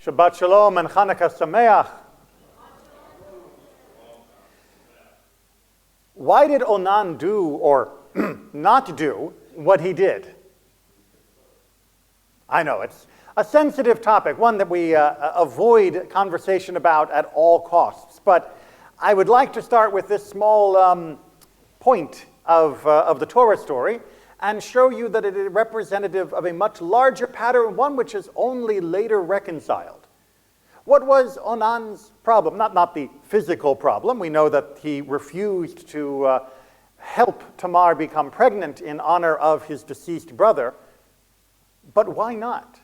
Shabbat Shalom and Chanukah Sameach. Why did Onan do or not do what he did? I know, it's a sensitive topic, one that we avoid conversation about at all costs. But I would like to start with this small point of the Torah story and show you that it is representative of a much larger pattern, one which is only later reconciled. What was Onan's problem? Not the physical problem. We know that he refused to help Tamar become pregnant in honor of his deceased brother. But why not?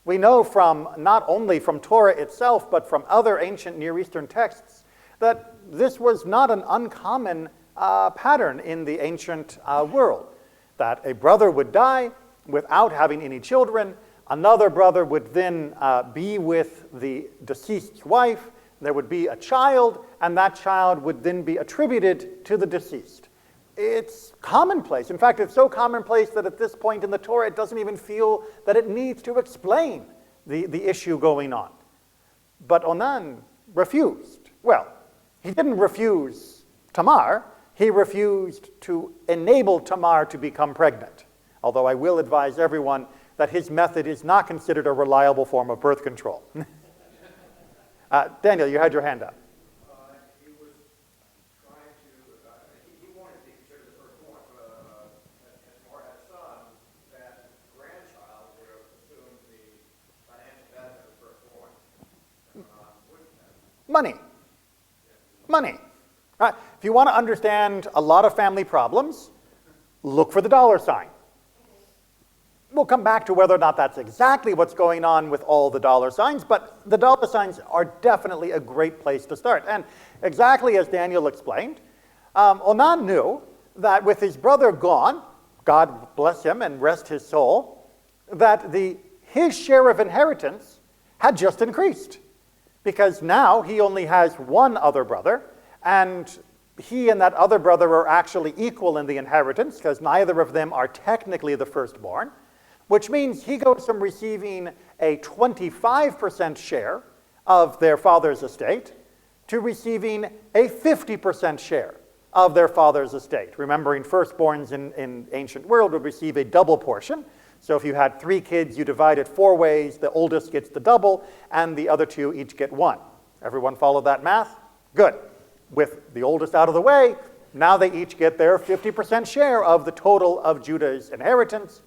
We know from not only from Torah itself, but from other ancient Near Eastern texts, that this was not an uncommon pattern in the ancient world. That a brother would die without having any children, another brother would then be with the deceased wife, there would be a child, and that child would then be attributed to the deceased. It's commonplace. In fact, it's so commonplace that at this point in the Torah, it doesn't even feel that it needs to explain the issue going on. But Onan refused. Well, he didn't refuse Tamar. He refused to enable Tamar to become pregnant. Although I will advise everyone that his method is not considered a reliable form of birth control. Daniel, you had your hand up. He was trying to, he wanted to be considered the firstborn, as Tamar had a son, that grandchild would have assumed the financial benefit of the firstborn. Money. Money. Right. If you want to understand a lot of family problems, look for the dollar sign. We'll come back to whether or not that's exactly what's going on with all the dollar signs, but the dollar signs are definitely a great place to start. And exactly as Daniel explained, Onan knew that with his brother gone, God bless him and rest his soul, that his share of inheritance had just increased. Because now he only has one other brother, and he and that other brother are actually equal in the inheritance because neither of them are technically the firstborn, which means he goes from receiving a 25% share of their father's estate to receiving a 50% share of their father's estate. Remembering firstborns in ancient world would receive a double portion. So if you had 3 kids, you divide it 4 ways. The oldest gets the double, and the other 2 each get 1. Everyone follow that math? Good. With the oldest out of the way, now they each get their 50% share of the total of Judah's inheritance.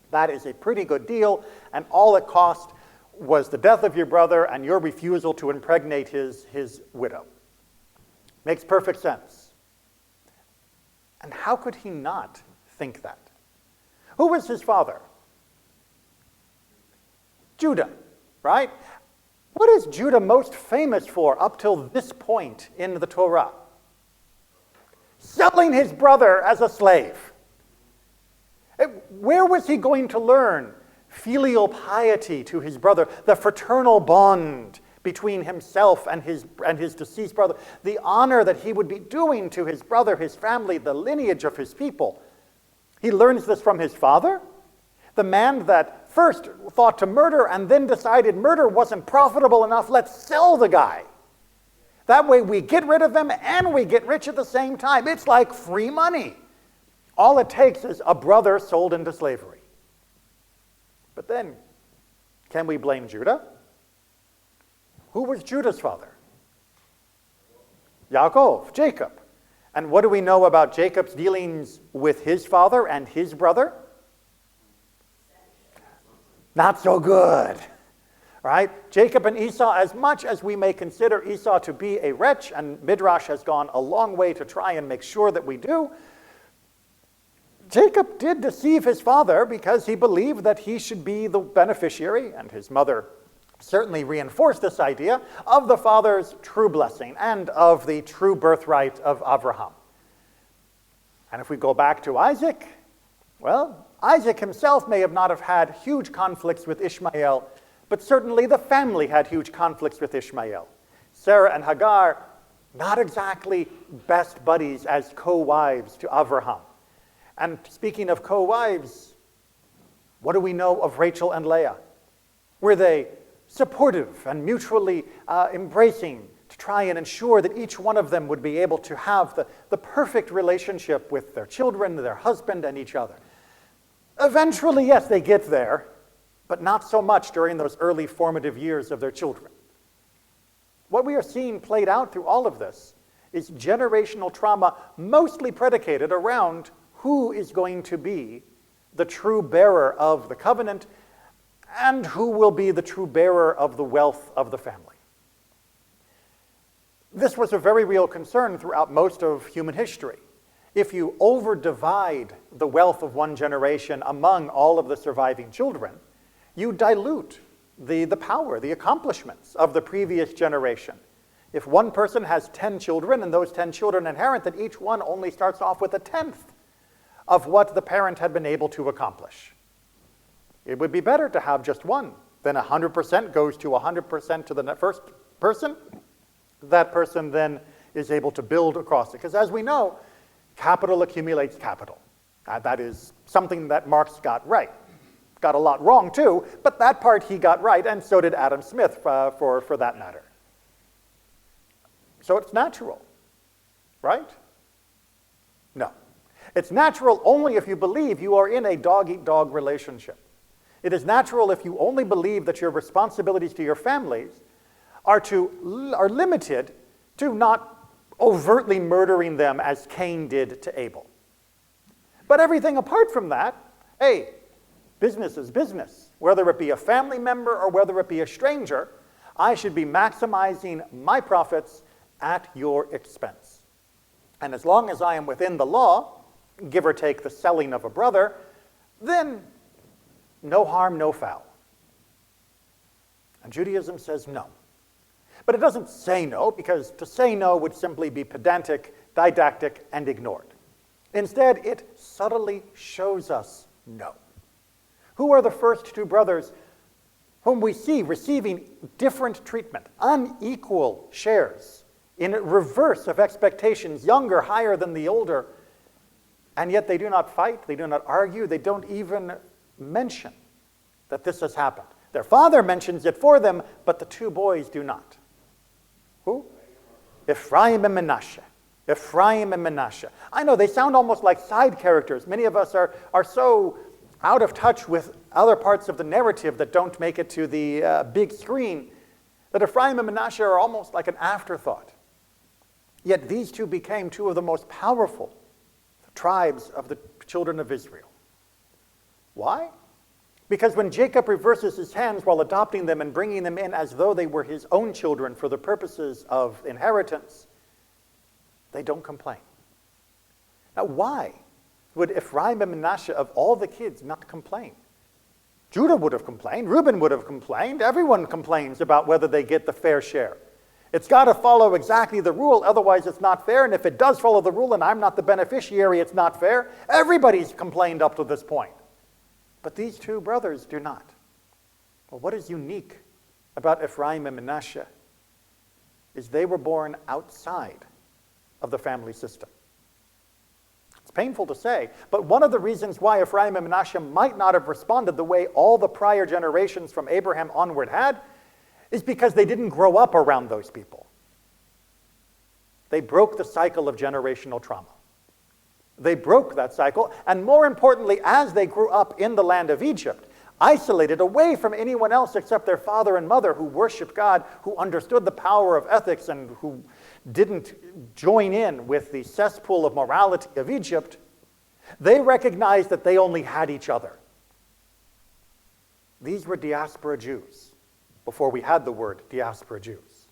That is a pretty good deal, and all it cost was the death of your brother and your refusal to impregnate his widow. Makes perfect sense. And how could he not think that? Who was his father? Judah, right? What is Judah most famous for up till this point in the Torah? Selling his brother as a slave. Where was he going to learn filial piety to his brother, the fraternal bond between himself and his deceased brother, the honor that he would be doing to his brother, his family, the lineage of his people? He learns this from his father, the man that first thought to murder and then decided murder wasn't profitable enough, let's sell the guy. That way we get rid of him and we get rich at the same time. It's like free money. All it takes is a brother sold into slavery. But then, can we blame Judah? Who was Judah's father? Yaakov, Jacob. And what do we know about Jacob's dealings with his father and his brother? Not so good, right? Jacob and Esau, as much as we may consider Esau to be a wretch, and Midrash has gone a long way to try and make sure that we do, Jacob did deceive his father because he believed that he should be the beneficiary, and his mother certainly reinforced this idea, of the father's true blessing and of the true birthright of Abraham. And if we go back to Isaac, well, Isaac himself may have not have had huge conflicts with Ishmael, but certainly the family had huge conflicts with Ishmael. Sarah and Hagar, not exactly best buddies as co-wives to Abraham. And speaking of co-wives, what do we know of Rachel and Leah? Were they supportive and mutually embracing to try and ensure that each one of them would be able to have the perfect relationship with their children, their husband, and each other. Eventually, yes, they get there, but not so much during those early formative years of their children. What we are seeing played out through all of this is generational trauma mostly predicated around who is going to be the true bearer of the covenant and who will be the true bearer of the wealth of the family. This was a very real concern throughout most of human history. If you over-divide the wealth of one generation among all of the surviving children, you dilute the power, the accomplishments of the previous generation. If one person has 10 children and those 10 children inherit, then each one only starts off with a tenth of what the parent had been able to accomplish. It would be better to have just one. Then 100% goes to 100% to the first person. That person then is able to build across it. Because as we know, capital accumulates capital. That is something that Marx got right. Got a lot wrong too, but that part he got right, and so did Adam Smith for that matter. So it's natural, right? No. It's natural only if you believe you are in a dog-eat-dog relationship. It is natural if you only believe that your responsibilities to your families are limited to not overtly murdering them as Cain did to Abel. But everything apart from that, hey, business is business. Whether it be a family member or whether it be a stranger, I should be maximizing my profits at your expense. And as long as I am within the law, give or take the selling of a brother, then no harm, no foul. And Judaism says no. But it doesn't say no, because to say no would simply be pedantic, didactic, and ignored. Instead, it subtly shows us no. Who are the first two brothers whom we see receiving different treatment, unequal shares, in reverse of expectations, younger, higher than the older, and yet they do not fight, they do not argue, they don't even mention that this has happened. Their father mentions it for them, but the two boys do not. Who? Ephraim and Manasseh. Ephraim and Manasseh. I know they sound almost like side characters. Many of us are so out of touch with other parts of the narrative that don't make it to the big screen, that Ephraim and Manasseh are almost like an afterthought. Yet these two became two of the most powerful tribes of the children of Israel. Why? Because when Jacob reverses his hands while adopting them and bringing them in as though they were his own children for the purposes of inheritance, they don't complain. Now, why would Ephraim and Manasseh, of all the kids, not complain? Judah would have complained. Reuben would have complained. Everyone complains about whether they get the fair share. It's got to follow exactly the rule, otherwise it's not fair. And if it does follow the rule and I'm not the beneficiary, it's not fair. Everybody's complained up to this point. But these two brothers do not. Well, what is unique about Ephraim and Manasseh is they were born outside of the family system. It's painful to say, but one of the reasons why Ephraim and Manasseh might not have responded the way all the prior generations from Abraham onward had is because they didn't grow up around those people. They broke the cycle of generational trauma. They broke that cycle, and more importantly, as they grew up in the land of Egypt, isolated away from anyone else except their father and mother who worshiped God, who understood the power of ethics, and who didn't join in with the cesspool of morality of Egypt, they recognized that they only had each other. These were diaspora Jews before we had the word diaspora Jews.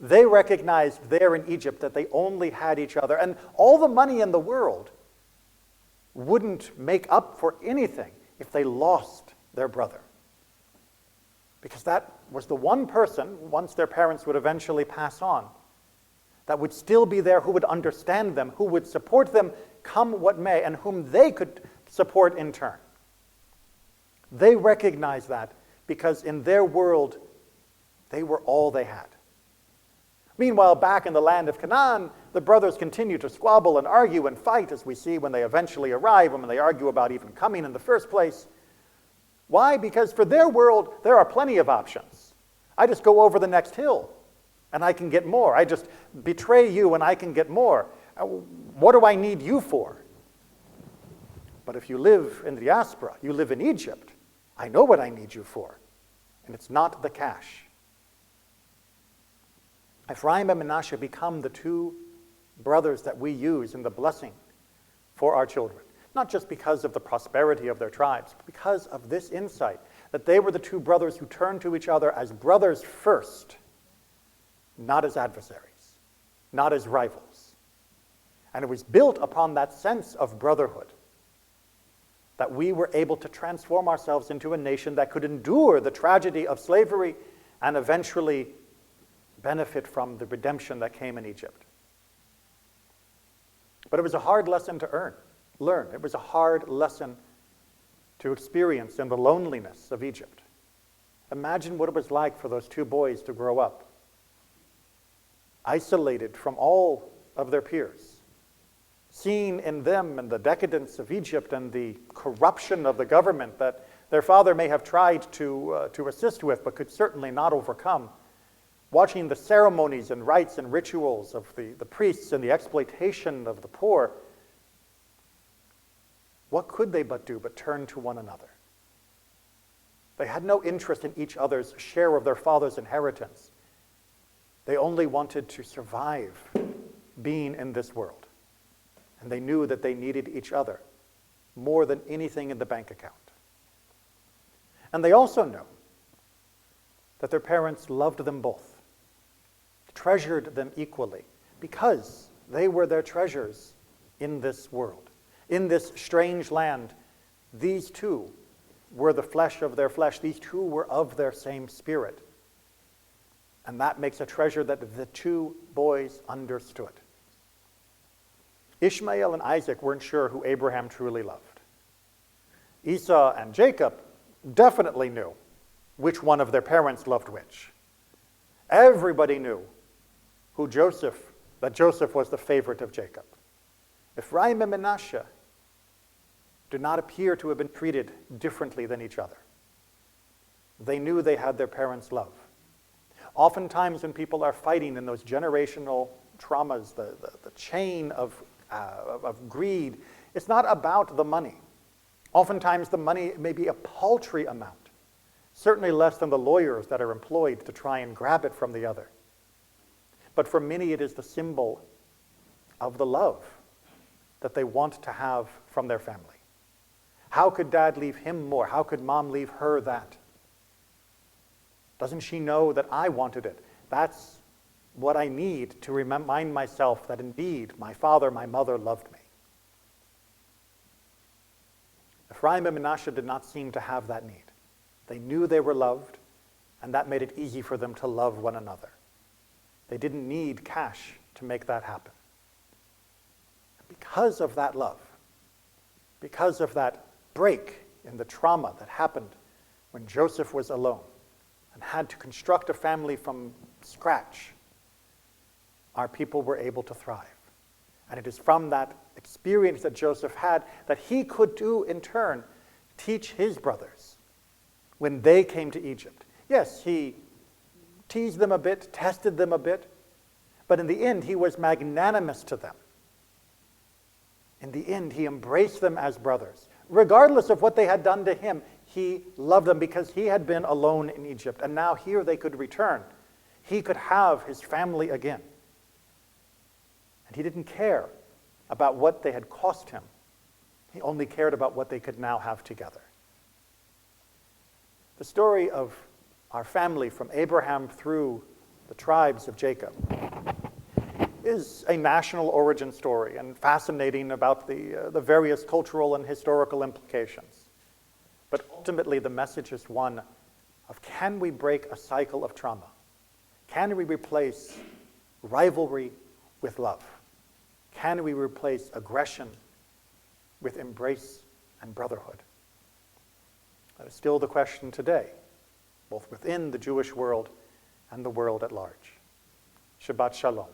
They recognized there in Egypt that they only had each other, and all the money in the world wouldn't make up for anything if they lost their brother. Because that was the one person, once their parents would eventually pass on, that would still be there, who would understand them, who would support them come what may, and whom they could support in turn. They recognized that because in their world, they were all they had. Meanwhile, back in the land of Canaan, the brothers continue to squabble and argue and fight, as we see when they eventually arrive and when they argue about even coming in the first place. Why? Because for their world, there are plenty of options. I just go over the next hill and I can get more. I just betray you and I can get more. What do I need you for? But if you live in the diaspora, you live in Egypt, I know what I need you for, and it's not the cash. Ephraim and Manasseh become the two brothers that we use in the blessing for our children, not just because of the prosperity of their tribes, but because of this insight that they were the two brothers who turned to each other as brothers first, not as adversaries, not as rivals. And it was built upon that sense of brotherhood that we were able to transform ourselves into a nation that could endure the tragedy of slavery and eventually benefit from the redemption that came in Egypt. But it was a hard lesson to learn. It was a hard lesson to experience in the loneliness of Egypt. Imagine what it was like for those two boys to grow up, isolated from all of their peers, seeing in them and the decadence of Egypt and the corruption of the government that their father may have tried to assist with but could certainly not overcome, watching the ceremonies and rites and rituals of the priests and the exploitation of the poor. What could they but do but turn to one another? They had no interest in each other's share of their father's inheritance. They only wanted to survive being in this world. And they knew that they needed each other more than anything in the bank account. And they also knew that their parents loved them both, treasured them equally, because they were their treasures in this world. In this strange land, these two were the flesh of their flesh. These two were of their same spirit. And that makes a treasure that the two boys understood. Ishmael and Isaac weren't sure who Abraham truly loved. Esau and Jacob definitely knew which one of their parents loved which. Everybody knew that Joseph was the favorite of Jacob. Ephraim and Manasseh do not appear to have been treated differently than each other. They knew they had their parents' love. Oftentimes when people are fighting in those generational traumas, the chain of greed, it's not about the money. Oftentimes the money may be a paltry amount, certainly less than the lawyers that are employed to try and grab it from the other. But for many it is the symbol of the love that they want to have from their family. How could dad leave him more? How could mom leave her that? Doesn't she know that I wanted it? That's what I need to remind myself that indeed my father, my mother loved me. Ephraim and Manasseh did not seem to have that need. They knew they were loved, and that made it easy for them to love one another. They didn't need cash to make that happen. Because of that love, because of that break in the trauma that happened when Joseph was alone and had to construct a family from scratch, our people were able to thrive. And it is from that experience that Joseph had that he could do, in turn, teach his brothers when they came to Egypt. Yes, he teased them a bit, tested them a bit, but in the end, he was magnanimous to them. In the end, he embraced them as brothers. Regardless of what they had done to him, he loved them because he had been alone in Egypt, and now here they could return. He could have his family again. And he didn't care about what they had cost him. He only cared about what they could now have together. The story of our family from Abraham through the tribes of Jacob is a national origin story and fascinating about the various cultural and historical implications. But ultimately the message is one of, can we break a cycle of trauma? Can we replace rivalry with love? Can we replace aggression with embrace and brotherhood? That is still the question today, both within the Jewish world and the world at large. Shabbat Shalom.